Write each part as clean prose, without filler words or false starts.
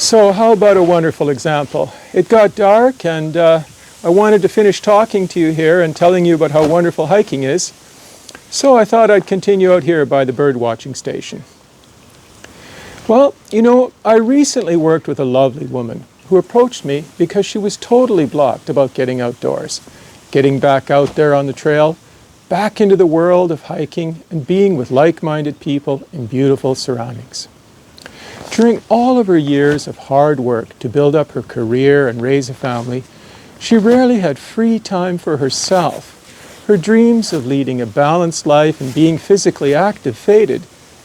So how about a wonderful example? It got dark and I wanted to finish talking to you here and telling you about how wonderful hiking is. So I thought I'd continue out here by the bird watching station. Well, you know, I recently worked with a lovely woman who approached me because she was totally blocked about getting outdoors, getting back out there on the trail, back into the world of hiking and being with like-minded people in beautiful surroundings. During all of her years of hard work to build up her career and raise a family, she rarely had free time for herself. Her dreams of leading a balanced life and being physically active faded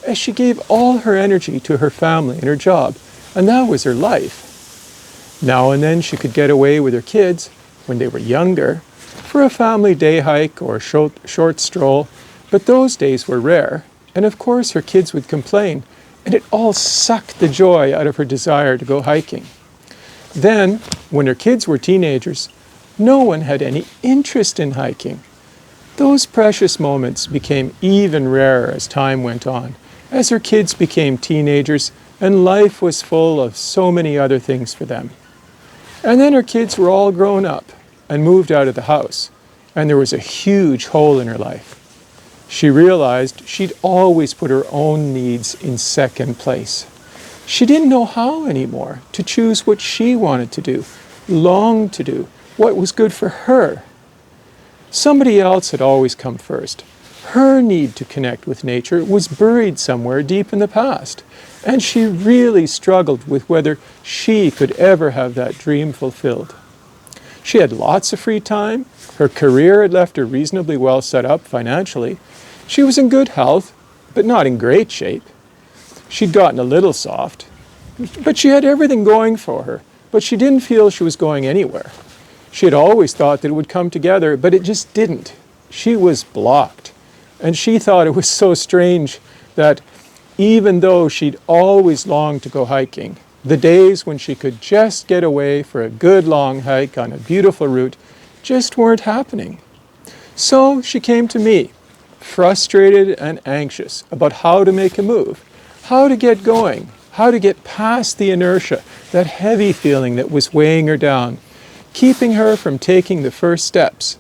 as she gave all her energy to her family and her job, and that was her life. Now and then she could get away with her kids, when they were younger, for a family day hike or a short stroll, but those days were rare, and of course her kids would complain, and it all sucked the joy out of her desire to go hiking. Then, when her kids were teenagers, no one had any interest in hiking. Those precious moments became even rarer as time went on, as her kids became teenagers and life was full of so many other things for them. And then her kids were all grown up and moved out of the house, and there was a huge hole in her life. She realized she'd always put her own needs in second place. She didn't know how anymore to choose what she wanted to do, longed to do, what was good for her. Somebody else had always come first. Her need to connect with nature was buried somewhere deep in the past, and she really struggled with whether she could ever have that dream fulfilled. She had lots of free time. Her career had left her reasonably well set up financially. She was in good health, but not in great shape. She'd gotten a little soft, but she had everything going for her, but she didn't feel she was going anywhere. She had always thought that it would come together, but it just didn't. She was blocked, and she thought it was so strange that even though she'd always longed to go hiking, the days when she could just get away for a good long hike on a beautiful route just weren't happening. So she came to me, frustrated and anxious about how to make a move, how to get going, how to get past the inertia, that heavy feeling that was weighing her down, keeping her from taking the first steps.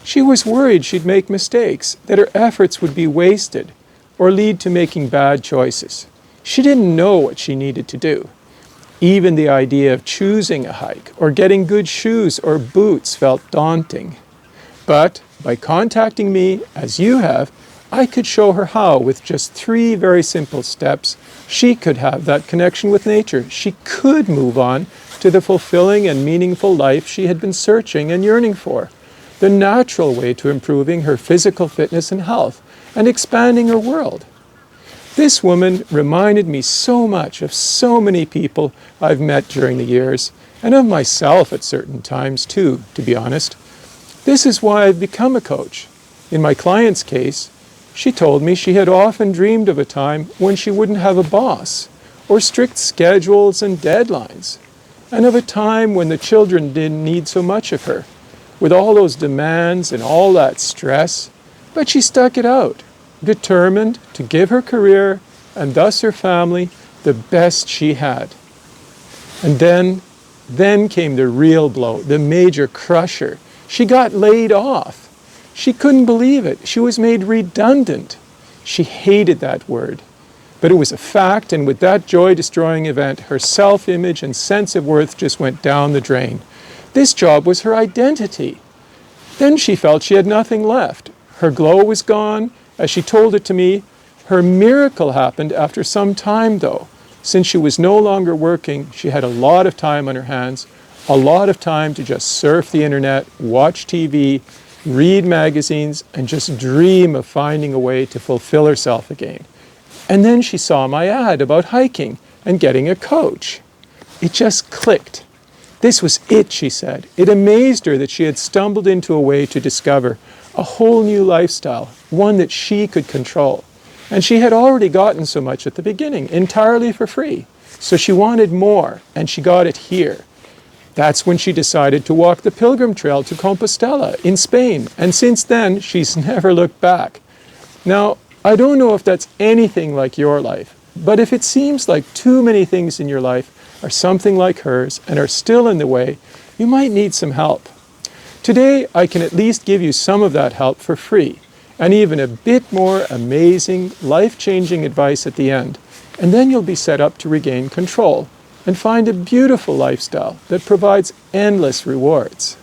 She was worried she'd make mistakes, that her efforts would be wasted or lead to making bad choices. She didn't know what she needed to do. Even the idea of choosing a hike or getting good shoes or boots felt daunting. But by contacting me, as you have, I could show her how, with just 3 very simple steps, she could have that connection with nature. She could move on to the fulfilling and meaningful life she had been searching and yearning for, the natural way to improving her physical fitness and health and expanding her world. This woman reminded me so much of so many people I've met during the years, and of myself at certain times too, to be honest. This is why I've become a coach. In my client's case, she told me she had often dreamed of a time when she wouldn't have a boss, or strict schedules and deadlines, and of a time when the children didn't need so much of her, with all those demands and all that stress, but she stuck it out, determined to give her career and thus her family the best she had. And then came the real blow, the major crusher. She got laid off. She couldn't believe it. She was made redundant. She hated that word. But it was a fact, and with that joy-destroying event, her self-image and sense of worth just went down the drain. This job was her identity. Then she felt she had nothing left. Her glow was gone. As she told it to me, her miracle happened after some time, though. Since she was no longer working, she had a lot of time on her hands, a lot of time to just surf the internet, watch TV, read magazines, and just dream of finding a way to fulfill herself again. And then she saw my ad about hiking and getting a coach. It just clicked. This was it, she said. It amazed her that she had stumbled into a way to discover a whole new lifestyle, one that she could control. And she had already gotten so much at the beginning, entirely for free. So she wanted more, and she got it here. That's when she decided to walk the Pilgrim Trail to Compostela in Spain, and since then, she's never looked back. Now, I don't know if that's anything like your life, but if it seems like too many things in your life, are something like hers and are still in the way, you might need some help. Today, I can at least give you some of that help for free, and even a bit more amazing, life-changing advice at the end, and then you'll be set up to regain control and find a beautiful lifestyle that provides endless rewards.